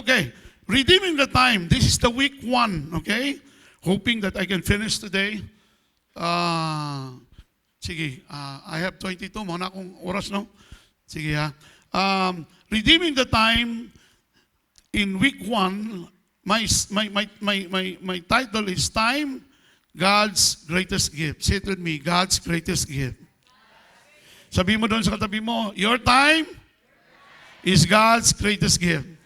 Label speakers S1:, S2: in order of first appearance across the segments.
S1: Okay, redeeming the time. This is the week 1, okay? Hoping that I can finish today. Sige, I have 22. Muna akong oras, no? Sige ha. Redeeming the time in week 1, my title is Time, God's Greatest Gift. Say it with me, God's Greatest Gift. Sabi mo doon sa katabi mo, your time is God's greatest gift.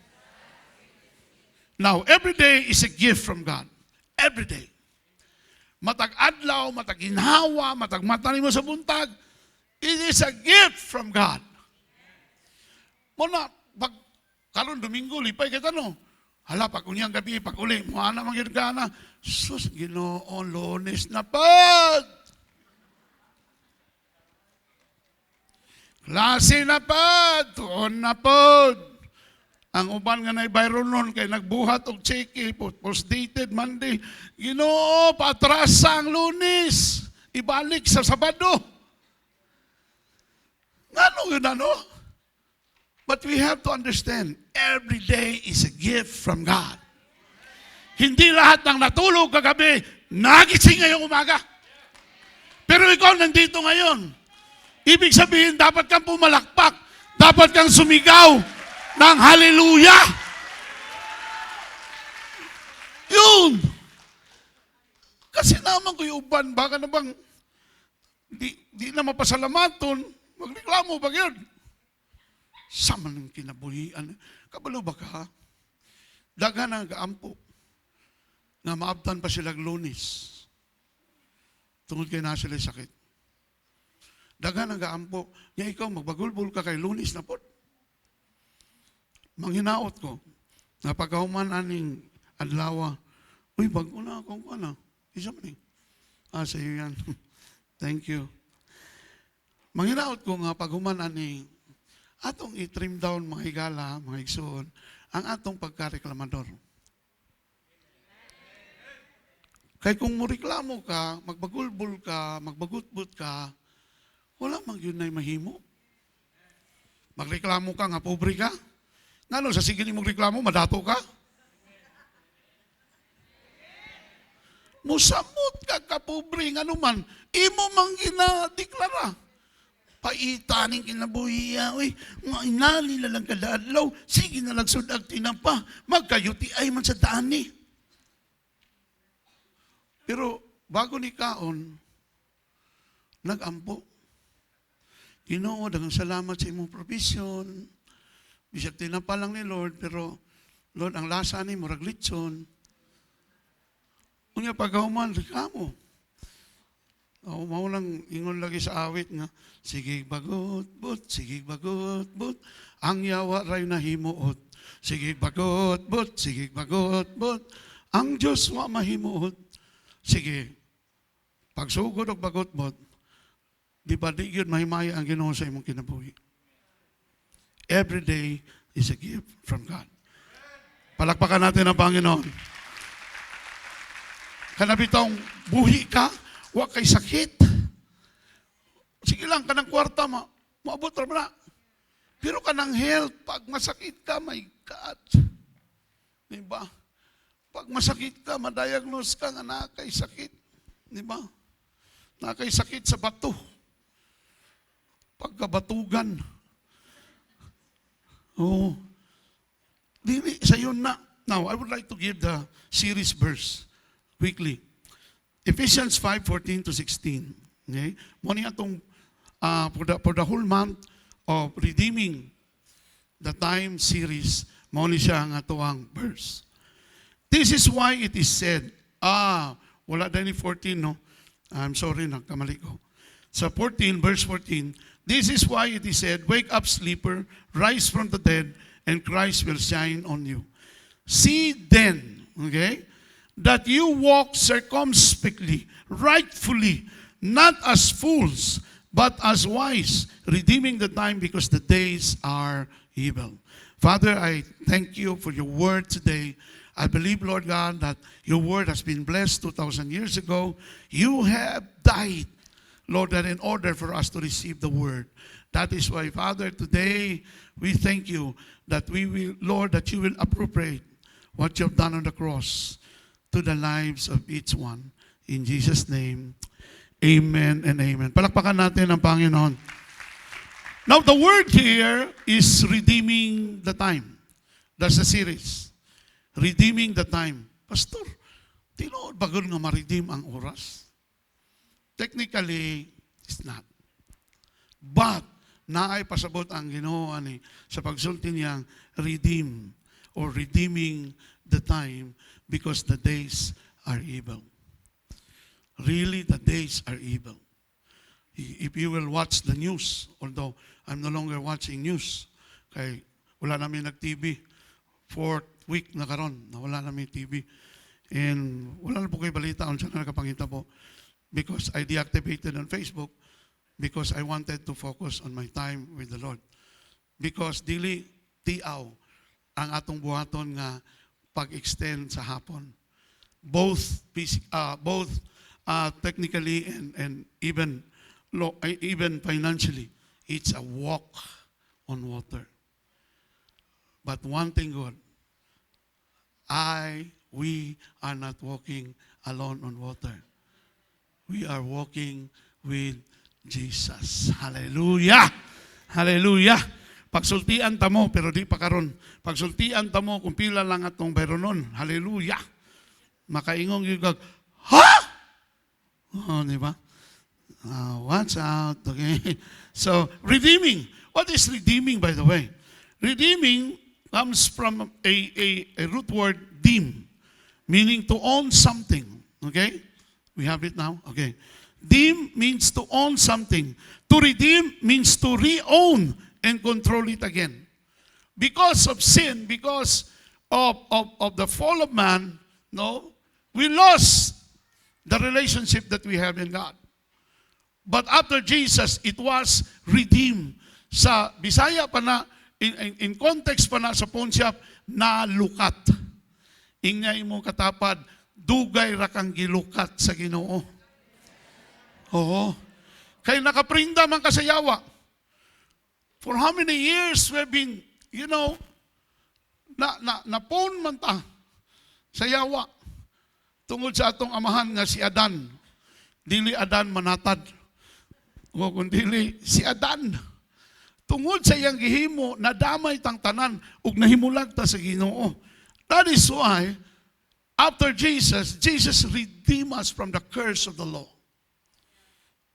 S1: Now, every day is a gift from God. Every day. Matag adlaw, matag ginhawa, matag mata mo sa buntag, it is a gift from God. Muna, pag karon Domingo, lipay kita no. Hala, pag unyang gabi, pag uli, muha na magiging ka na. Sus, Ginoo, Lunes na pad. Klase na pad, tuon na pod. Ang uban nga na bayron nun, kay nagbuhat og cheque, post-dated Monday. Ginoo, patrasa ang Lunes. Ibalik sa Sabado. Ngano yun ano? But we have to understand, every day is a gift from God. Hindi lahat ng natulog kagabi, nagising ngayong umaga. Pero ikaw nandito ngayon. Ibig sabihin, dapat kang pumalakpak. Dapat kang sumigaw ng hallelujah. Yun. Kasi naman ko yung uban, baka na bang di na mapasalamaton, magreklamo ba yun? Sama ng kinabuhian. Kabalo ba ka? Daga na gaampo. Nga maabtan pa silang Lunes. Tungod kayo na sila sakit. Daga na gaampo. Nga ikaw, magbagulbul ka kay Lunes na po. Manghinaot ko. Napagahuman aning adlawa. Uy, bago na akong ano. Isa man sa iyo yan. Thank you. Manghinaot ko nga paghuman aning atong i-trim down mga higala, mga igsoon, ang atong pagkareklamador. Kaya kung mureklamo ka, magbagulbul ka, magbagutbut ka, wala mang yun na'y mahimo. Magreklamo ka nga, pobre ka. Ngano, sa sige ni mong reklamo, madato ka. Musamot ka kapobre, ngano man, imo mang ginadeklara. Paitaning kinabuhiya, uy, mga inali na lang kadadlaw, sige na lang sudag tinapa, magkayuti ay man sa dani. Pero bago ni kaon, nag-ampo. Ginoo, daghang salamat sa imong provision. Bisag tinapa lang ni Lord, pero Lord, ang lasa ni murag litson. Unya pagkahuman, reklamo. Maulang ingon lagi sa awit nga, sige bagot, but, sige bagot, but, ang yawa ray nahimuot. Sige bagot, but, sige bagot, but, ang Diyos wa mahimuot. Sige, pagsugod og bagot, but, di ba di yun mahimaya ang Ginoo sa imong kinabuhi. Every day is a gift from God. Palakpakan natin ang Panginoon. Kanabitong buhi ka, wa kay sakit. Sige lang, kanang kwarta, maabot na. Pero kanang health, pag masakit ka, my God. Diba? Pag masakit ka, madiagnose ka nga nakay sakit. Diba? Nakay sakit sa bato. Pagkabatugan. Oh. Dili, sa yun na. Now, I would like to give the series verse quickly. Ephesians 5:14 to 16. Okay? Muna itong for the whole month of redeeming the time series, muna siya ang atuang verse. This is why it is said, wala dahil 14, no? I'm sorry, nagkamali ko. Sa 14, verse 14, this is why it is said, wake up, sleeper, rise from the dead, and Christ will shine on you. See then, okay, that you walk circumspectly, rightfully, not as fools, but as wise, redeeming the time because the days are evil. Father, I thank you for your word today. I believe, Lord God, that your word has been blessed 2,000 years ago. You have died, Lord, that in order for us to receive the word, That is why, Father, today we thank you that we will, Lord, that you will appropriate what you have done on the cross to the lives of each one. In Jesus' name, amen and amen. Palakpakan natin ang Panginoon. Now, the word here is redeeming the time. That's the series. Redeeming the time. Pastor, tinuod ba nga ma-redeem ang oras? Technically, it's not. But, naay pasabot ang Ginoo ani sa pagsulti niyang redeem or redeeming the time because the days are evil. Really, the days are evil. If you will watch the news, although I'm no longer watching news, kay wala namin nag-TV, 4th week na karon na wala namin TV, and wala na po kayo balita kung saan nakapangita po because I deactivated on Facebook because I wanted to focus on my time with the Lord. Because dili tiaw ang atong buhaton nga pag-extend sa hapon. Both technically and even financially, it's a walk on water. But one thing good, we are not walking alone on water. We are walking with Jesus. Hallelujah! Hallelujah! Pagsultian ta mo, pero di pa karon. Pagsultian ta mo, kung pila lang atong bayronon. Hallelujah! Makaingong yung ha? Oh, di ba? Watch out. Okay. So, redeeming. What is redeeming, by the way? Redeeming comes from a root word, deem, meaning to own something. Okay? We have it now? Okay. Deem means to own something. To redeem means to re-own and control it again. Because of sin, because of the fall of man, no, we lost the relationship that we have in God. But after Jesus, it was redeemed. Sa Bisaya pa na, in context pa na sa Pontiac, nalukat. Ingay mo katapad, dugay ra kang gilukat sa Ginoo. Oo. Kaya nakaprinda man kasayawa. For how many years we've been, napon man ta sa yawa. Tungod sa atong amahan nga si Adan. Dili Adan manatad. O kung dili si Adan. Tungod sa iyang gihimo, nadamay tang tanan ug nahimulag ta sa Ginoo. That is why, after Jesus redeemed us from the curse of the law.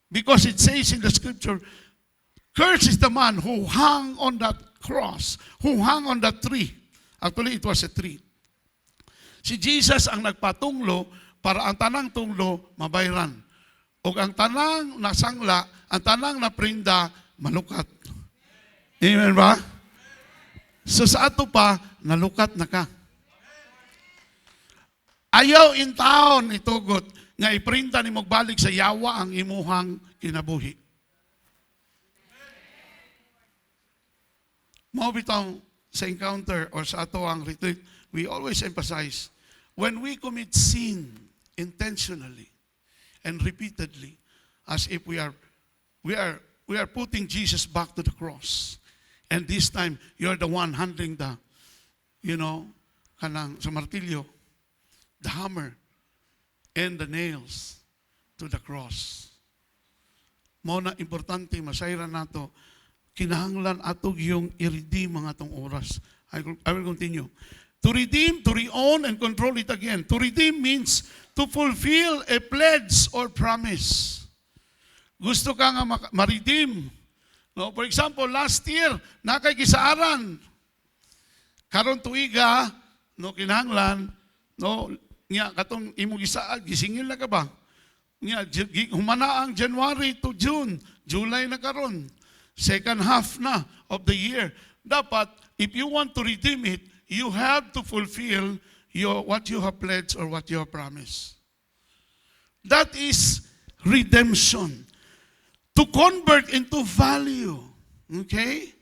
S1: Because it says in the scripture, cursed is the man who hung on that cross, who hung on that tree. Actually, it was a tree. Si Jesus ang nagpatunglo para ang tanang tunglo mabayran. O ang tanang nasangla, ang tanang naprinda, malukat. Amen ba? So sa ato pa, nalukat na ka. Ayaw in taon itugot nga iprinta ni magbalik sa yawa ang imuhang kinabuhi. Mao bitaw sa encounter or sa ato ang retreat, we always emphasize, when we commit sin intentionally and repeatedly, as if we are putting Jesus back to the cross. And this time, you're the one handling the, kanang sa martilyo, the hammer, and the nails to the cross. Mao na importante, masayran nato, kinahanglan atog yung i-redeem ang atong oras. I will continue. To redeem, to re-own, and control it again. To redeem means to fulfill a pledge or promise. Gusto ka nga ma-redeem. No? For example, last year, nakay gisaaran. Karon tuiga, kinahanglan, nga katong imong gisaad, gisingil na ka ba? Nga humana ang January to June, July na karon. Second half na of the year. Dapat, if you want to redeem it, you have to fulfill what you have pledged or what you have promised. That is redemption. To convert into value. Okay?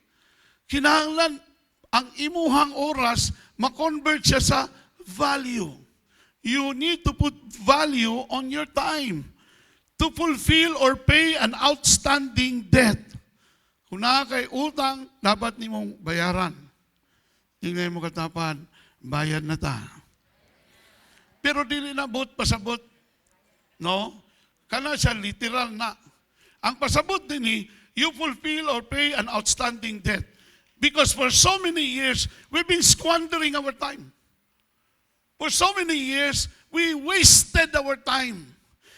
S1: Kinahanglan ang imuhang oras, ma-convert siya sa value. You need to put value on your time to fulfill or pay an outstanding debt. Kung na kay utang, dapat nimong bayaran. Tingnan mo katapan, bayad na ta. Pero dili na but pasabot, no? Kana siya literal na. Ang pasabot din you fulfill or pay an outstanding debt. Because for so many years, we've been squandering our time. For so many years, we wasted our time.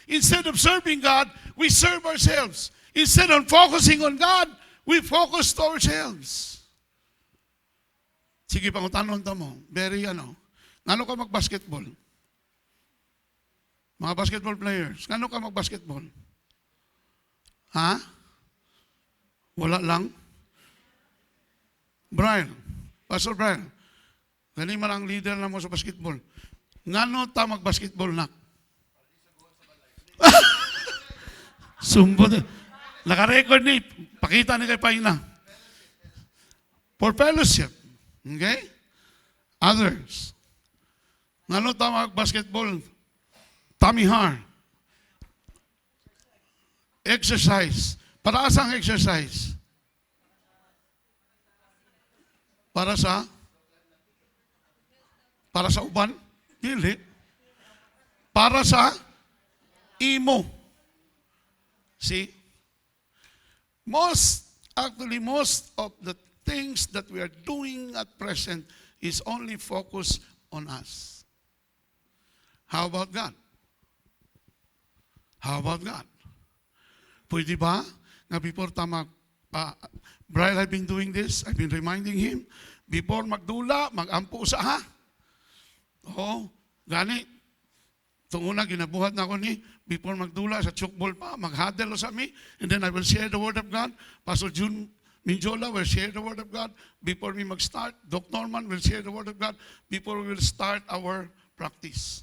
S1: Instead of serving God, we serve ourselves. Instead of focusing on God, we focus to ourselves. Sige, pangutanon ta mo. Very Ngano ka mag-basketball? Mga basketball players, ngano ka mag-basketball? Ha? Wala lang? Brian, Pastor Brian, gani man ang leader na mo sa basketball. Ngano ta mag-basketball na? Sumbo na. Naka-record ni, pakita ni kay Paina. For fellowship. Okay? Others. Ngano ta mag-basketball? Tommy Har. Exercise. Para asang exercise? Para sa uban? Dili. Para sa imo. See? Most of the things that we are doing at present is only focused on us. How about God? How about God? Pwede ba? Nga before Brian, I've been doing this. I've been reminding him. Before magdula, magampo sa ha. Gani. Itong una, ginabuhat na ako before magdula sa chokball pa, maghadel sa me, and then I will share the Word of God. Pastor June Minjola will share the Word of God before we mag-start. Doc Norman will share the Word of God before we will start our practice.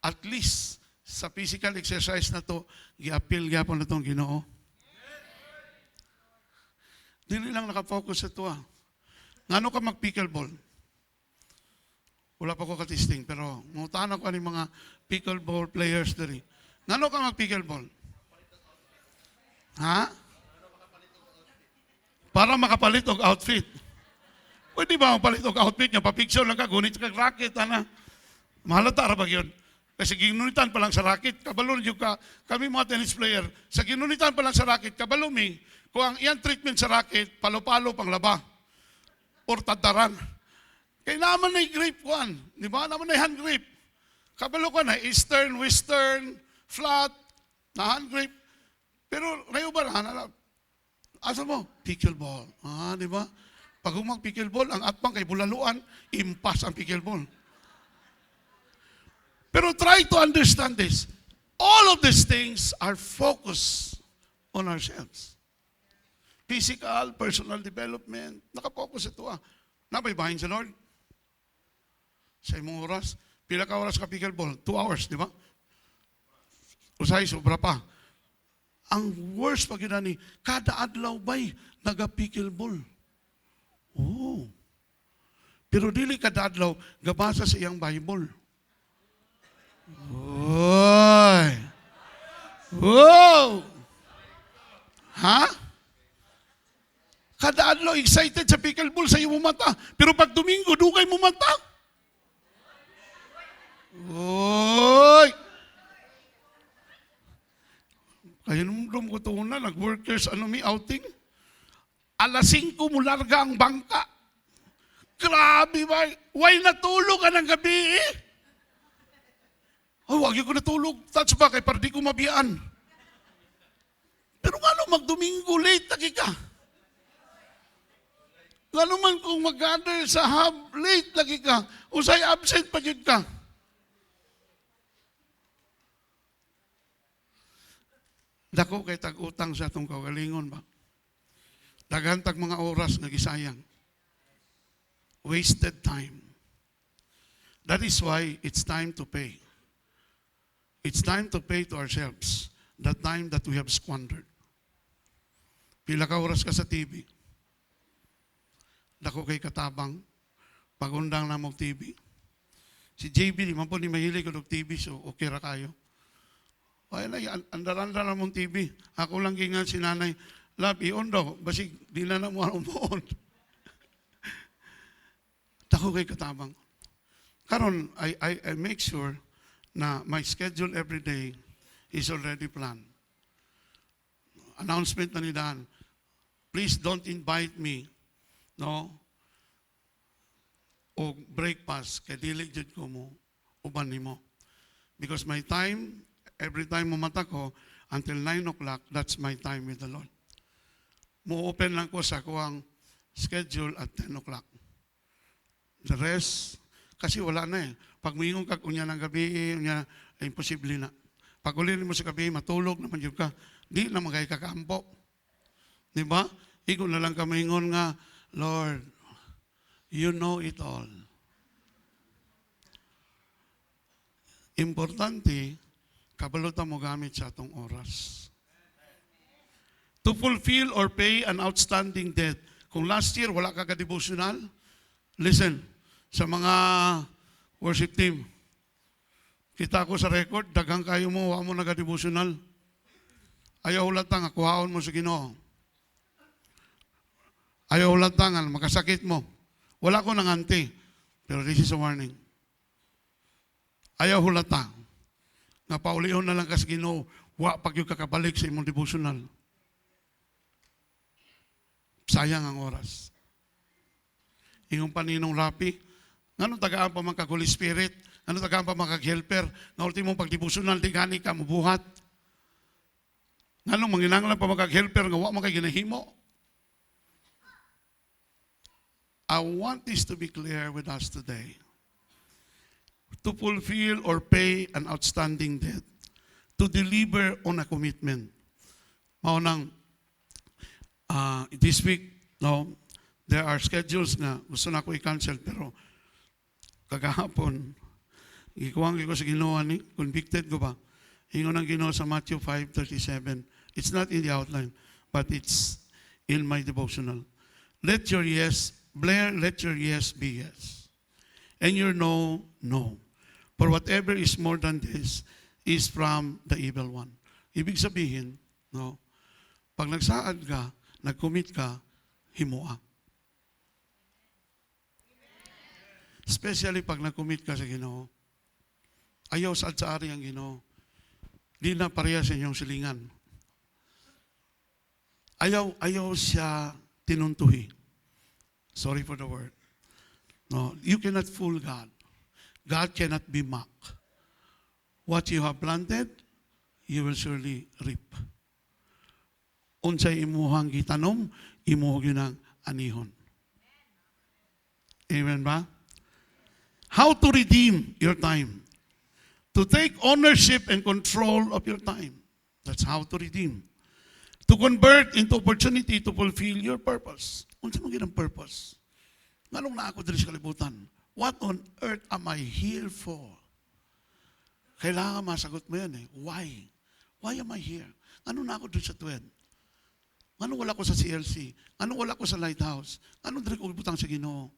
S1: At least, sa physical exercise na to, gi-appeal gyapon na itong Ginoo. Dili lang nakafocus sa ito Ngano ka mag-pickleball? Wala pa ko ka-testing, pero mutahan ako ni mga pickleball players dali. Ngano ka mag-pickleball? Ha? Para makapalit og outfit. Pwede ba mapalit og outfit niya? Papicture lang ka, gunit ka racket, Mahalata ra ba yun? Kasi ginunitan pa lang sa racket, kabalo yung kami mga tennis player, sa ginunitan pa lang sa racket, kabalo kung ang iyang treatment sa racket, palo-palo pang laba, or tadaran. Kaya naman na grip one, di ba? Naman na hand grip. Kabalo ka na, eastern, western, flat, na hand grip. Pero rayo ba na, asa mo? Pickleball. Di ba? Pag humag pickleball, ang atpang kay bulaluan, impas ang pickleball. Pero try to understand this. All of these things are focused on ourselves. Physical, personal development, nakapokus ito Nabay bahin sa Lord? Sa imong oras, pila ka oras ka pickleball? 2 hours, di ba? Usay, sobra pa. Ang worst pag yun kada adlaw ba'y naga-pickleball? Pero dili kada adlaw, gabasa sa iyang Bible. Oy! Wow! Ha? Kada adlaw excited sa pickleball sa iyong mata. Pero pag Domingo, dugay mo mata. Oy! Kaya nung ko ito na, nag-workers, outing. Alas 5 mo larga ang bangka. Grabe ba? Why natulog ka ng gabi wag ko natulog. That's ba kay para di ko mabiyaan. Pero nga mag-Domingo late lagi ka. Nga naman kung mag-gather sa hub, late lagi ka. Usay absent pa yun ka. Dako kay tag-utang sa itong kagalingon ba? Dagantag mga oras nagisayang. Wasted time. That is why it's time to pay. It's time to pay to ourselves the time that we have squandered. Pila ka oras ka sa TV. Dako kay katabang. Pagundang na mo TV. Si JB, di man po ni mahilig ko ng TV, so okay ra kayo. Ay, andaran na mong TV. Ako lang gingan si nanay, love, iyon daw. Basig, di na mo umuon. Tako kay katabang. Karon, I make sure na my schedule every day is already planned. Announcement na ni Dan. Please don't invite me, no? O breakfast, kay dili jud ko mo, uban nimo. Because my time, every time mamata ko, until 9 o'clock, that's my time with the Lord. Mo-open lang ko sa kuwang schedule at 10 o'clock. The rest, kasi wala na eh. Pag muingon ka kunya ng gabi, kunya, imposible na. Pag ulin mo sa gabi, matulog naman yun ka, di na magay kakampo. Di ba? Ikaw na lang ka maingon nga, Lord, you know it all. Importante, kabalutan mo gamit sa atong oras. To fulfill or pay an outstanding debt. Kung last year, wala ka ka-devotional, listen, sa mga worship team, kita ko sa record, dagang kayo mo, wala mo nag-devotional. Ayaw latang, akuhaon mo sa Ginoo. Ayaw latang, makasakit mo. Wala ko nangante, pero this is a warning. Ayaw hulatang, nga paulihon na lang ka sa Ginoo, wa pag yung kakabalik sa imong devotional. Sayang ang oras. Ingong paninong rapi, ngano tagaan pa man kag Holy Spirit, ngano tagaan pa man kag helper, nga ultimong pagdevotional di gani ka mubuhat. Ngano manginanglan pa man kag helper nga wa man kay ginahimo. I want this to be clear with us today. To fulfill or pay an outstanding debt, to deliver on a commitment. Maunang, this week, no, there are schedules na gusto na ako i-cancel, pero kagahapon, ikuwang ko sa Ginoo ni, convicted ko ba? Hingon ang Ginoo sa Matthew 5:37. It's not in the outline, but it's in my devotional. Let your yes, Blair, let your yes be yes. And your no, no. For whatever is more than this is from the evil one. Ibig sabihin, no, pag nagsaad ka, nag-commit ka, himua. Especially pag nag-commit ka sa Ginoo. Ayaw saad sa ari ang Ginoo. Di na pareha sa inyong silingan. Ayaw siya tinuntuhi. Sorry for the word. No, you cannot fool God. God cannot be mocked. What you have planted, you will surely reap. Unsay imuhang gitanom, imuhog yun ang anihon. Amen ba? How to redeem your time. To take ownership and control of your time. That's how to redeem. To convert into opportunity to fulfill your purpose. Unsa man gyud ang purpose? Nganong na ako diri sa kalibutan? What on earth am I here for? Kailangan masagot mo yan eh. Why? Why am I here? Ano na ako doon sa tuwid? Ano wala ko sa CLC? Ano wala ko sa Lighthouse? Ano diri ko butang sa Ginoo?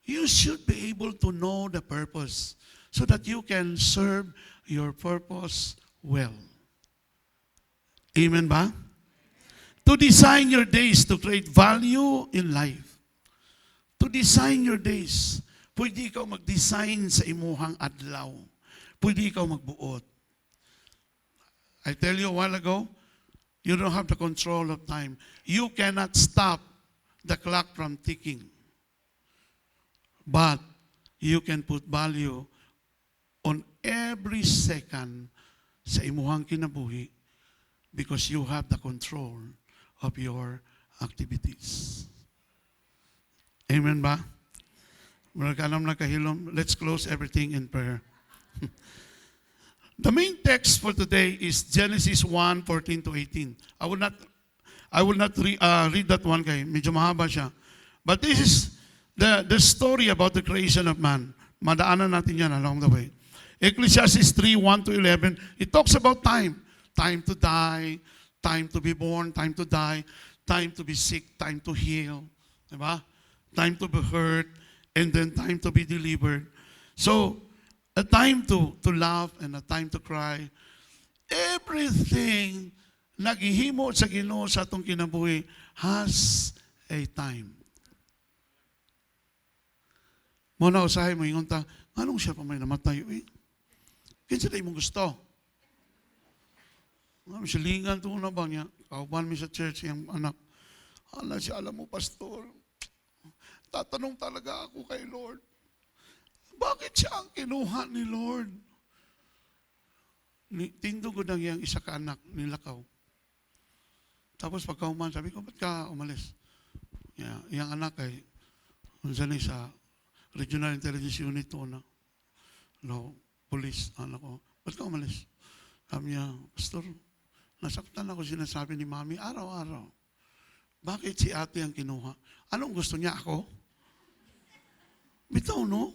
S1: You should be able to know the purpose so that you can serve your purpose well. Amen ba? To design your days to create value in life. To design your days. Pwede ikaw mag-design sa imuhang adlaw. Pwede ikaw magbuot. I tell you a while ago, you don't have the control of time. You cannot stop the clock from ticking. But you can put value on every second sa imuhang kinabuhi because you have the control of your activities. Amen ba? Let's close everything in prayer. The main text for today is Genesis 1:14-18. I will not read that one kay medyo mahaba siya. But this is the story about the creation of man. Madaanan natin yan along the way. Ecclesiastes 3:1-11, it talks about time. Time to die, time to be born, time to die, time to be sick, time to heal. Diba? Time to be hurt, and then time to be delivered. So, a time to laugh and a time to cry. Everything naghihimo sa Ginoo sa atong kinabuhi has a time. Mo na usahay mo ingon ta, anong siya pa may namatay eh? Kinsa day mong gusto? Ang silingan to na ba niya? Kauban mi sa church yung anak. Ala siya, alam mo, pastor, tatanong talaga ako kay Lord, bakit siya ang kinuha ni Lord? Tindog ko na yung isa ka anak, nilakaw. Tapos pagkauman, sabi ko, ba't ka umalis? Yung anak ay, unsan sa Regional Intelligence Unit to na, police, anak ko, ba't ka umalis? Sabi niya, pastor, nasaktan ako sinasabi ni mami, araw-araw. Bakit si ate ang kinuha? Anong gusto niya ako? Bitaw, no?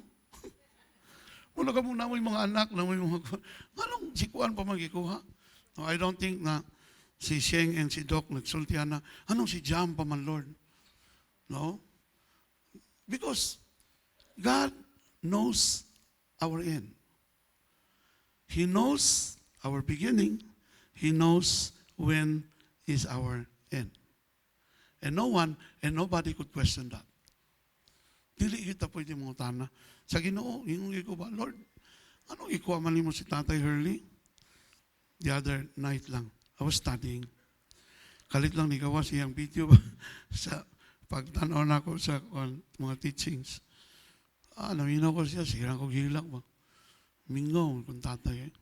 S1: Muna ka muna mo yung mga anak na mo yung mga... Anong si Kuan pa magikuha? No, I don't think na si Sheng and si Doc nagsultihan na, anong si Jam pa man, Lord? No? Because God knows our end. He knows our beginning. He knows when is our end. And no one and nobody could question that. Dili kita pwede mga tana. Sa Ginoo, yung ko ba, Lord, anong ikuha man mo si Tatay Hurley? The other night lang, I was studying. Kalit lang ni gawa siyang video ba sa pagtanaw na ko sa mga teachings. Naminaw ko siya, sirang ko hilak ba. Mingaw kung tatay eh.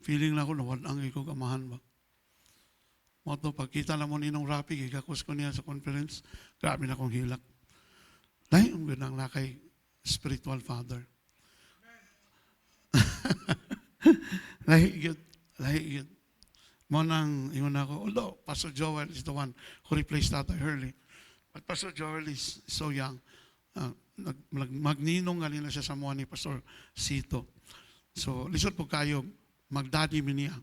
S1: Feeling na ko na wadang ikaw kamahan ba. Moto, pagkita na mo ninong Rapi, gigakos ko niya sa conference, grabe na kong hilak. Dahil ang ganang na kay spiritual father. Lahi yun. Mo nang ingon ako, although Pastor Joel is the one who replaced Tatay Hurley. But Pastor Joel is so young. Magninong ganina siya sa mga ni Pastor Sito. So, lisod po kayo, magdaddy mi niya.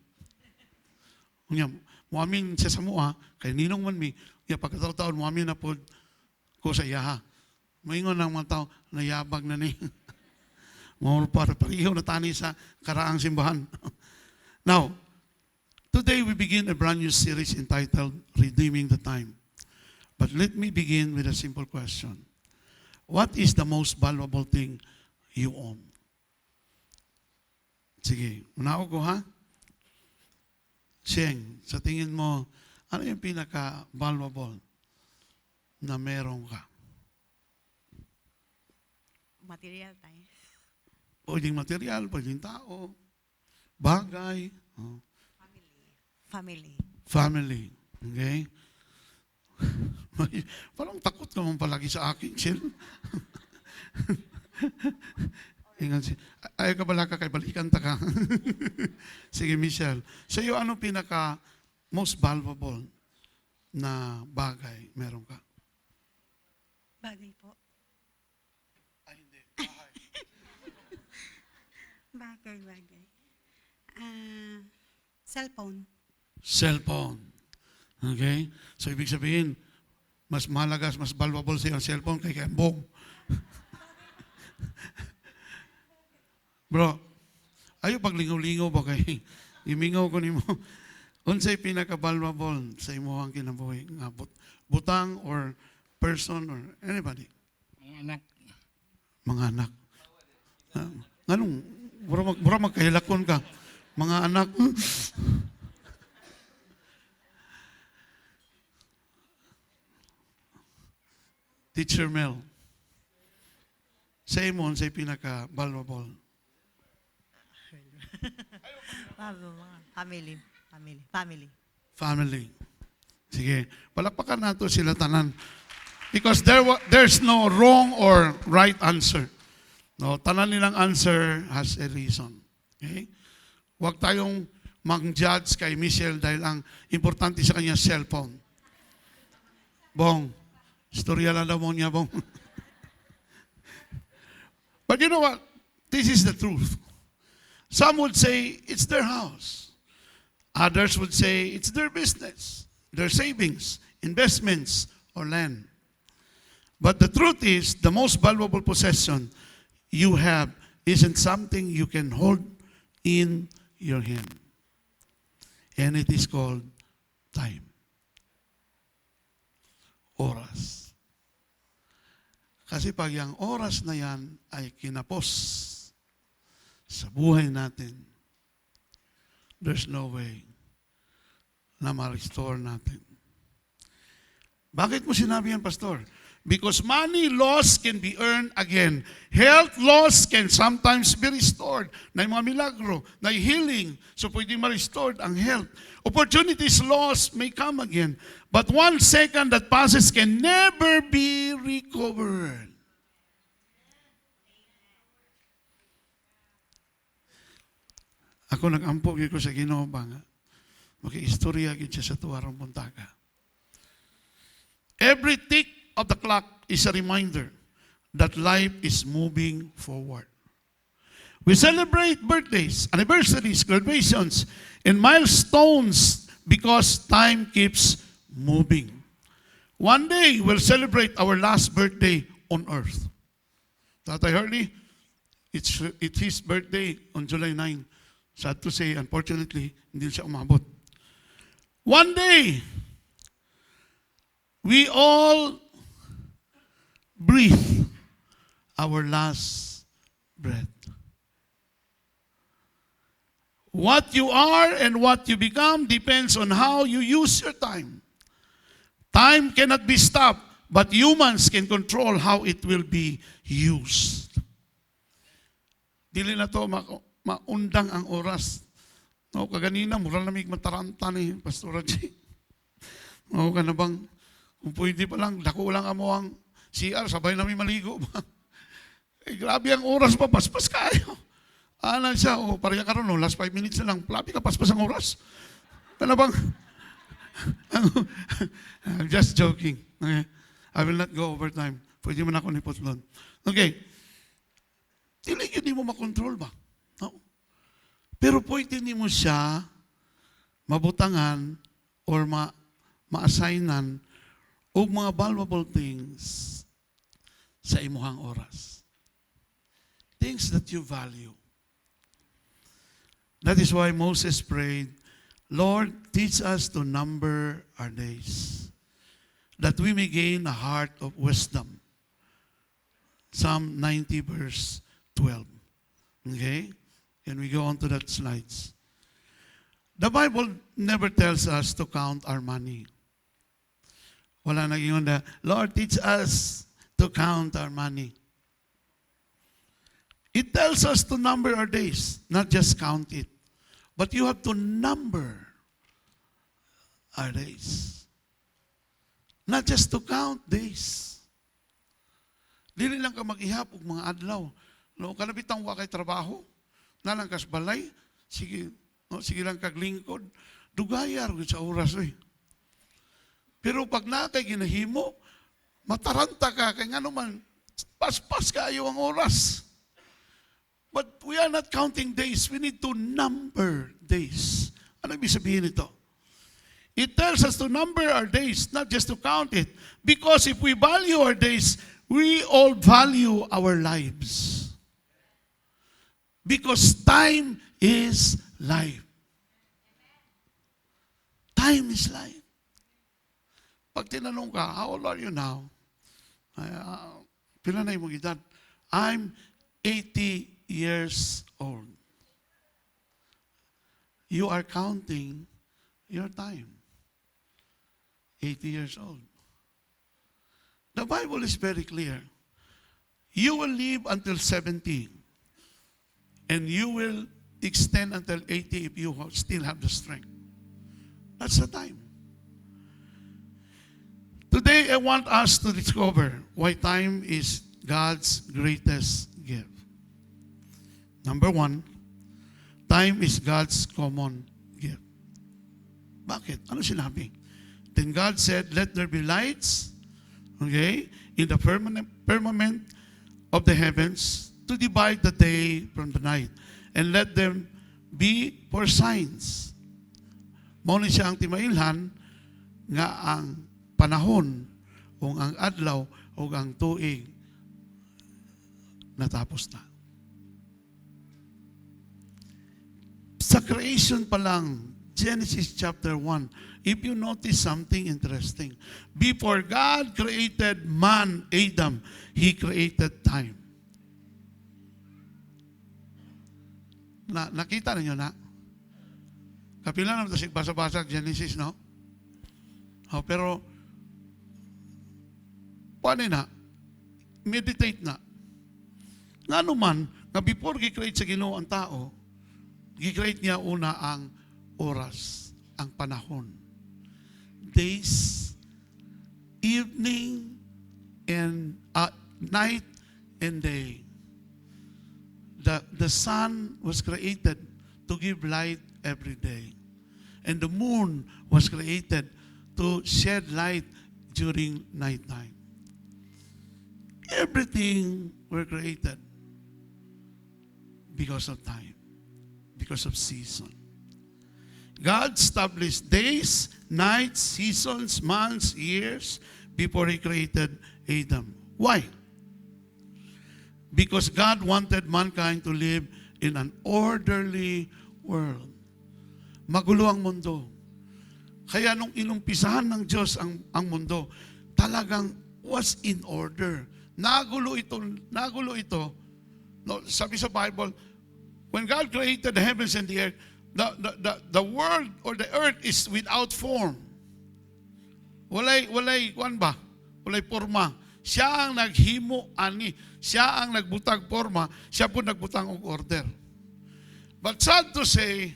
S1: Muamin siya sa mua, kay ninong man mi, pagkataon muamin na po ko sa iyaha. Maingon ng mga tao, nayabag na ni. Mga pariho na tani sa karaang simbahan. Now, today we begin a brand new series entitled Redeeming the Time. But let me begin with a simple question. What is the most valuable thing you own? Sige, unao ko ha? Sheng, sa tingin mo, ano yung pinaka-valuable na meron ka?
S2: Material tayo.
S1: Pwedeng material, pwedeng tao, bagay, family. Okay? Parang takot ka mong palagi sa akin, Shell. Ayaw ka bala ka kay balikan ta ka. Sige, Michelle. Sa iyo, ano pinaka most valuable na bagay meron ka?
S2: Bagay po.
S1: Ay, hindi. Bahay.
S2: Bagay. Cellphone.
S1: Cellphone. Okay? So, ibig sabihin, mas mahalaga, mas valuable sa iyo ang cellphone kay Kembong. Bro, ayo paglingaw-lingaw ba kay imingaw ko nimo. Unsay pinaka-valuable sa imong kinabuhi nga butang or person or anybody? Mga anak. Nganong mura magkahilakon ka. Mga anak. Teacher Mel. Sa imong say pinaka-valuable. Family. Sige, palakpakan nato sila tanan. Because there's no wrong or right answer. No, tanan nilang answer has a reason. Okay? Huwag tayong mag-judge kay Michelle dahil ang importante sa kanya cellphone. Bong, istorya lang daw mo niya, Bong. But you know what? This is the truth. Some would say it's their house. Others would say it's their business, their savings, investments, or land. But the truth is, the most valuable possession you have isn't something you can hold in your hand. And it is called Time. Oras. Kasi pag yung oras na yan ay kinapos sa buhay natin, there's no way na ma-restore natin. Bakit mo sinabi yan, Pastor? Because money lost can be earned again. Health lost can sometimes be restored. Na yung mga milagro, na yung healing, so pwede ma-restored ang health. Opportunities lost may come again. But 1 second that passes can never be recovered. Ako nag-ampo ko sa Ginoo ba nga? Maki-istorya gid siya sa tuwarang buntaga. Every tick of the clock is a reminder that life is moving forward. We celebrate birthdays, anniversaries, graduations, and milestones because time keeps moving. One day, we'll celebrate our last birthday on earth. Tatay Hurley, it's his birthday on July 9. Sad to say, unfortunately, hindi siya umabot. One day, we all breathe our last breath. What you are and what you become depends on how you use your time. Time cannot be stopped, but humans can control how it will be used. Dili na to maundang ang oras. No, kaganina, mura na may mataranta ni Pastor Raji. No, ka na bang, kung pwede pa lang, dako lang amo ang CR, sabay na may maligo ba? Eh, grabe ang oras pa, paspas kayo. Anan siya, pareha ka ron, no, last 5 minutes na lang, grabe ka, paspas ang oras. Ka na bang, I'm just joking. Okay? I will not go over time. Pwede mo na ako niputlon. Okay. Hindi mo makontrol ba? No? Pero pwede mo siya mabutangan or ma-assignan o mga valuable things sa imuhang oras. Things that you value. That is why Moses prayed, Lord, teach us to number our days, that we may gain a heart of wisdom. Psalm 90 verse 12. Okay? Can we go on to that slides? The Bible never tells us to count our money. Wala naging onda, Lord, teach us to count our money. It tells us to number our days, not just count it. But you have to number our days. Not just to count days. Dili lang ka mag-ihap og mga adlaw. No, kanabitang wa kay trabaho, nalang kas balay, sige, no, sige lang kaglingkod, dugayar gud sa oras eh. Pero pag nakay ginahimo, mataranta ka kay ngano man paspas kayo ang oras. But we are not counting days, we need to number days. Ano ibig sabihin nito? It tells us to number our days, not just to count it. Because if we value our days, we all value our lives. Because time is life. Time is life. Pag tinanong ka, how old are you now? Pila na yung edad? I'm 80 years old. You are counting your time. 80 years old. The Bible is very clear. You will live until 70. And you will extend until 80 if you still have the strength. That's the time. Today, I want us to discover why time is God's greatest gift. Number 1, time is God's common gift. Bakit? Ano sinabi? Then God said, let there be lights, okay, in the firmament of the heavens to divide the day from the night. And let them be for signs. Mao ni siya ang timailhan nga ang panahon o ang adlaw o ang tuig natapos na. Sa creation pa lang, Genesis chapter 1. If you notice something interesting, before God created man, Adam, He created time. Nakita ninyo na? Kapila naman ito basa-basa Genesis, no? Oh, pero, paano na? Meditate na. Nga naman, nga before gi-create sa Ginoo ang tao, gi-create niya una ang oras, ang panahon. Days, evening, and night and day. The sun was created to give light every day. And the moon was created to shed light during nighttime. Everything were created because of time, because of season. God established days, nights, seasons, months, years before He created Adam. Why? Because God wanted mankind to live in an orderly world. Magulo ang mundo. Kaya nung inumpisahan ng Diyos ang mundo, talagang was in order. Nagulo ito. No, sabi sa Bible, when God created the heavens and the earth, the world or the earth is without form. Walay kuan ba? Walay forma. Siya ang naghimo ani. Siya ang nagbutang forma. Siya po nagbutang og order. But sad to say,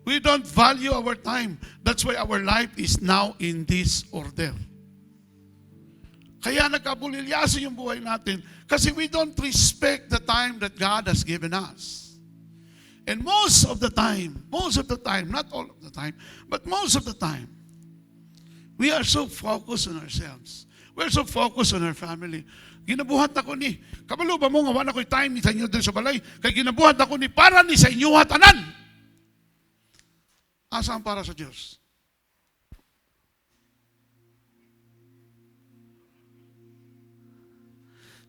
S1: we don't value our time. That's why our life is now in this order. Kaya nagkabulilyaso yung buhay natin kasi we don't respect the time that God has given us. And most of the time, not all of the time, but most of the time, we are so focused on ourselves. We're so focused on our family. Ginabuhat ako ni, kabalo ba mo nga wala ko'y time ni sa inyo din sa balay, kaya ginabuhat ako ni para ni sa inyo hatanan. Asa ang para sa Diyos?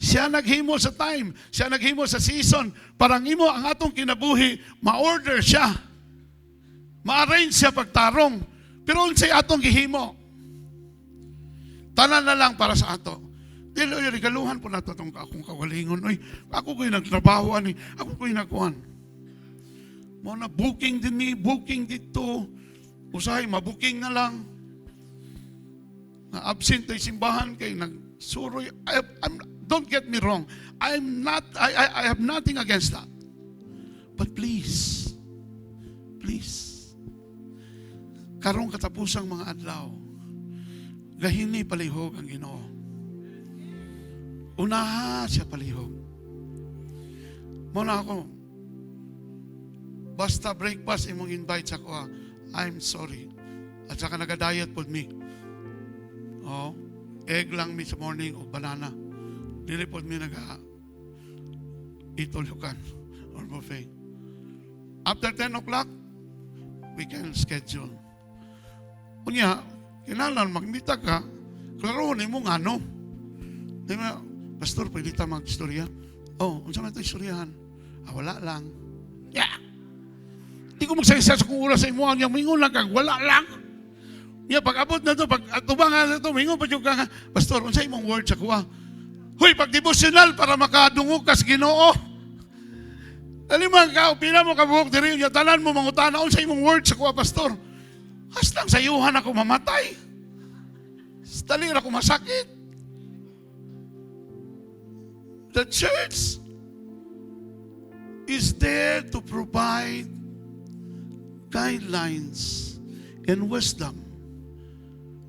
S1: Siya naghimo sa time, siya naghimo sa season, parang imo ang atong kinabuhi, ma-order siya. Ma-arrange siya pagtarong. Pero unsay atong gihimo? Tanan na lang para sa ato. Dili regaluhan po nato itong akong kawalingon. Oy, ako ko'y nagtrabaho ani, ako ko'y nagkuhan. Mo na booking din ni, booking dito. Usahay, mabuking na lang. Na absent ay simbahan kay nagsuroy. Don't get me wrong. I have nothing against that. But please, karong katapusang mga adlaw, gahini palihog ang Ginoo. Unaha siya palihog. Muna ako, basta breakfast imong invite sa ko, I'm sorry. At saka naga-diet po me. Oh, egg lang mi sa morning o banana. Dili po mi itulukan or buffet. After 10 o'clock, we can schedule. Unya, kailangan magmita ka, klaro ni mo nga, no? Di ba, Pastor, pwede ta mag-istorya? Oh, unsa man ito istoryahan? Wala lang. Yeah! Di ko magsaysa sa kung oras sa imo, ang mingon lang kag wala lang. Yeah, pag abot na to, pag atubang na to, mingon pa yung ka, Pastor, unsa imong word sa kuha? Huy, pag devotional para makadungog kas Ginoo. Dali man ka, pila mo kabuhok diri, yung tanan mo mangutana, unsa imong word sa kuha, Pastor? Hastang sayuhan ako mamatay. Dali ako masakit. The church is there to provide guidelines and wisdom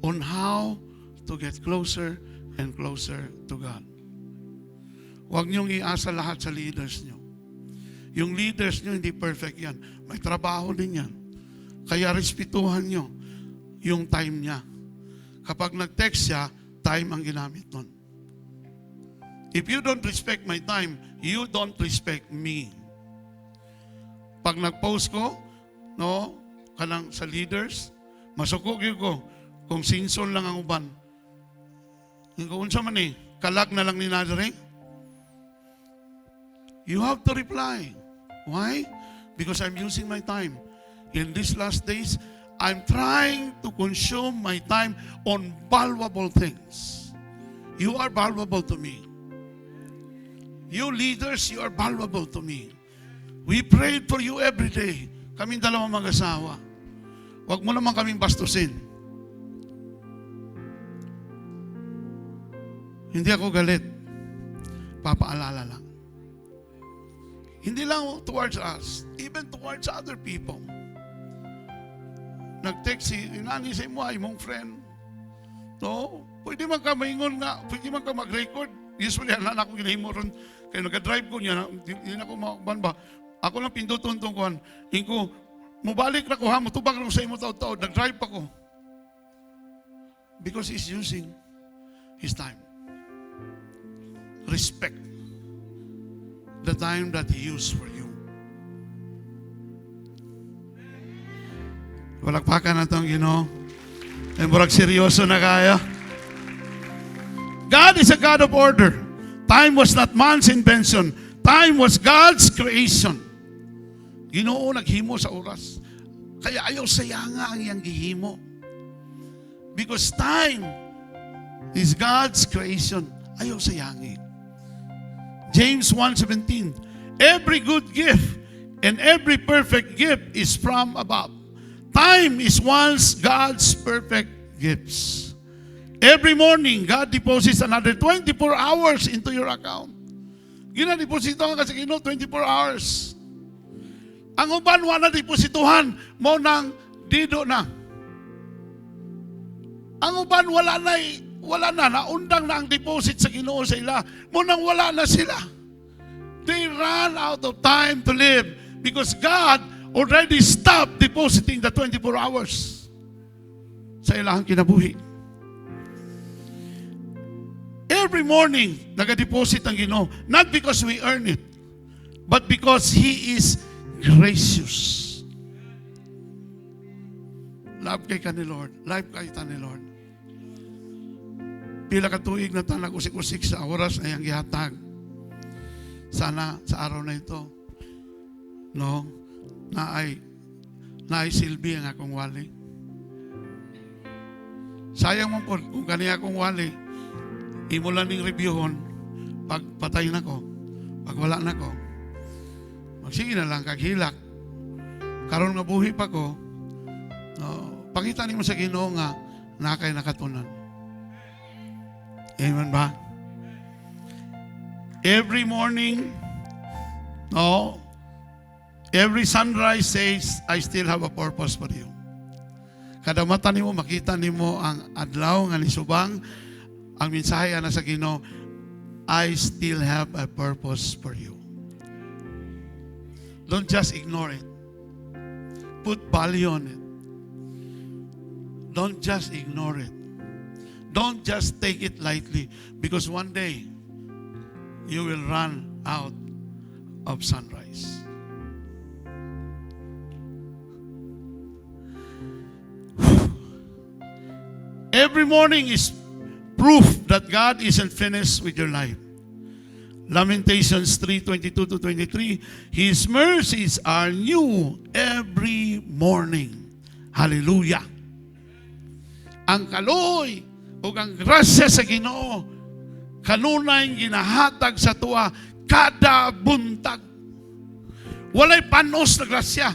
S1: on how to get closer and closer to God. Huwag niyong iasa lahat sa leaders niyo. Yung leaders niyo hindi perfect yan. May trabaho din yan. Kaya respetuhan niyo yung time niya. Kapag nag-text siya, time ang ginamit nun. If you don't respect my time, you don't respect me. Pag nag-post ko, no, kanang sa leaders, masukog yun ko, kung sinson lang ang uban. Kung unsa man eh, kalag na lang ni Nazareth. You have to reply. Why? Because I'm using my time. In these last days, I'm trying to consume my time on valuable things. You are valuable to me. You leaders, you are valuable to me. We prayed for you every day. Kaming dalawang mag-asawa. Huwag mo naman kaming bastusin. Hindi ako galit. Papaalala lang. Hindi lang towards us, even towards other people. Nag-text si inani sa imo, imong friend. No? Pwede man ka maingon nga, pwede man ka mag-record. Usually, anak ko ginahimo ron. Kaya nag-drive ko niya, hindi na ko makakban ba. Ako lang pindutuntong ko, ko, mubalik na ko ha, matubag na ko sa imo taod-taod, nag-drive pa ko. Because he's using his time. Respect the time that he used for you. Walakpakan na itong Ginoo. Ay murag seryoso na kaya. God is a God of order. Time was not man's invention. Time was God's creation. Ginoo naghimo sa oras. Kaya ayaw sayanga ang iyang gihimo. Because time is God's creation. Ayaw sayangi. James 1:17. Every good gift and every perfect gift is from above. Time is once God's perfect gifts. Every morning, God deposits another 24 hours into your account. Gina-deposito nga kasi 24 hours. Ang uban, wala deposituhan mo ng dido na. Ang uban, wala na, naundang na ang deposit sa Ginoo sa ila. Munang wala na sila. They ran out of time to live because God already stopped depositing the 24 hours sa ilahang kinabuhi. Every morning, nag-deposit ang Ginoo. Not because we earn it, but because He is gracious. Love kay ka ni Lord. Life kay ta ni Lord. Pila ka tuig na tanag usik-usik sa oras na iyang gihatag. Sana sa araw na ito, no, na ay silbi ang akong wali. Sayang mo po kung kaniya akong wali, imo lang ning reviewon, pag patay na ko, pag wala na ko, magsige na lang kaghilak. Karon nga buhi pa ko, no, pangita nimo sa Ginoo nga nakay nakatunan. Amen ba? Every morning, no, every sunrise says, I still have a purpose for you. Kada mata nimo makita nimo ang adlaw nga nisubang, ang mensahe na sa Ginoo, I still have a purpose for you. Don't just ignore it. Put value on it. Don't just ignore it. Don't just take it lightly because one day you will run out of sunrise. Every morning is proof that God isn't finished with your life. Lamentations 3:22-23, His mercies are new every morning. Hallelujah. Ang kaloy o ang grasya sa Ginoo kanunay ginahatag sa tuwa kada buntag. Walay panos na grasya.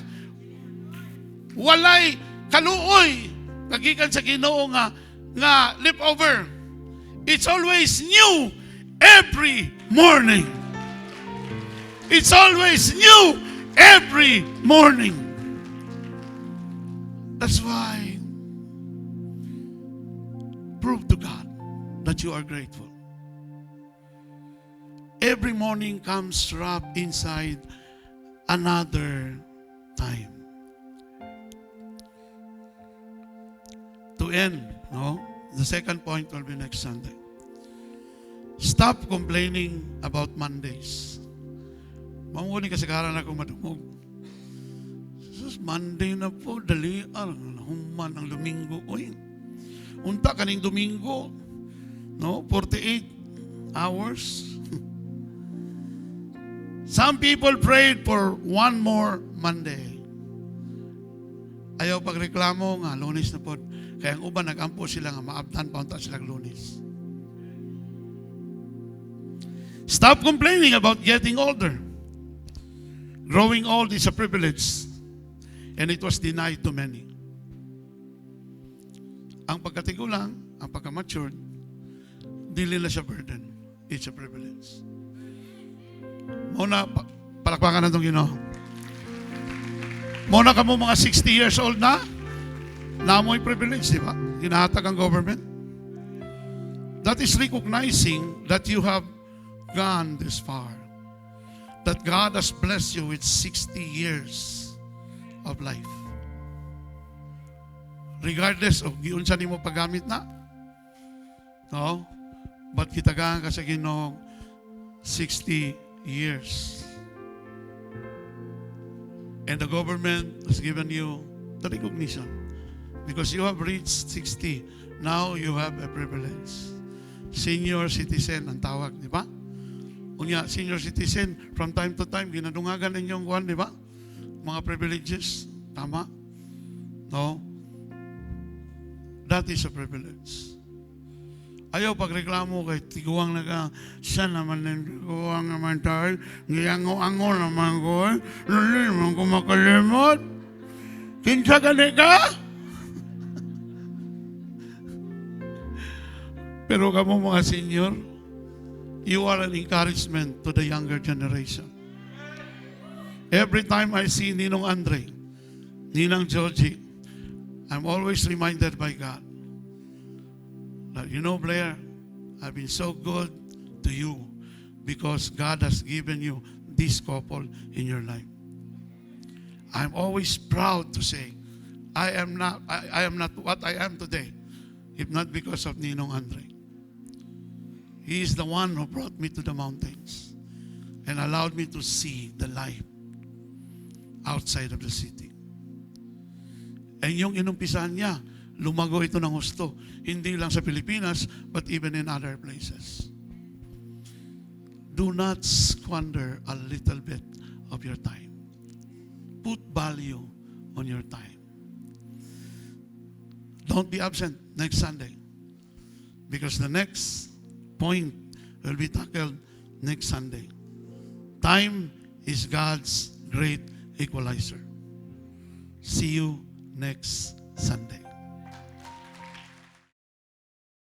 S1: Walay kaluoy kagikan sa Ginoo nga leftover. It's always new every morning. It's always new every morning. That's why prove to God that you are grateful. Every morning comes wrapped inside another time. To end, no? The second point will be next Sunday. Stop complaining about Mondays. Mamuni kasagaran ako madumog. Sus, Monday na po, dalian, human ang Domingo. Uy, unta kaning Domingo, no? 48 hours. Some people prayed for one more Monday. Ayaw pagreklamo nga, Lunes na pod. Kaya ang uban, nagampo sila nga, maabtan pa unta silang Lunes. Stop complaining about getting older. Growing old is a privilege, and it was denied to many. Ang pagkatigulang, ang pagka-matured, dili na siya burden. It's a privilege. Muna, palakpakan na itong Ginoo. Muna ka mo mga 60 years old na mo'y privilege, di ba? Ginahatag ang government. That is recognizing that you have gone this far. That God has blessed you with 60 years of life. Regardless of giunsa nimo paggamit na. No? But kitagaan ka sa Ginoo 60 years. And the government has given you the recognition. Because you have reached 60, now you have a privilege. Senior citizen ang tawag, di ba? Unya, senior citizen, from time to time, ginadungagan ninyong kuwan, di ba? Mga privileges. Tama? No? That is a privilege. Ayaw pagreklamo kay tiguang na ka, siya naman ng tiguang naman tayo, giyango-ango naman ko, lalo naman ko makalimot. Kinsa gani ka? Pero kamo mga senior, you are an encouragement to the younger generation. Every time I see Ninong Andre, Ninang Georgie, I'm always reminded by God that, you know, Blair, I've been so good to you because God has given you this couple in your life. I'm always proud to say, I am not what I am today, if not because of Ninong Andre. He is the one who brought me to the mountains and allowed me to see the life outside of the city. And yung inumpisahan niya, lumago ito ng husto. Hindi lang sa Pilipinas, but even in other places. Do not squander a little bit of your time. Put value on your time. Don't be absent next Sunday. Because the next point will be tackled next Sunday. Time is God's great equalizer. See you next Sunday.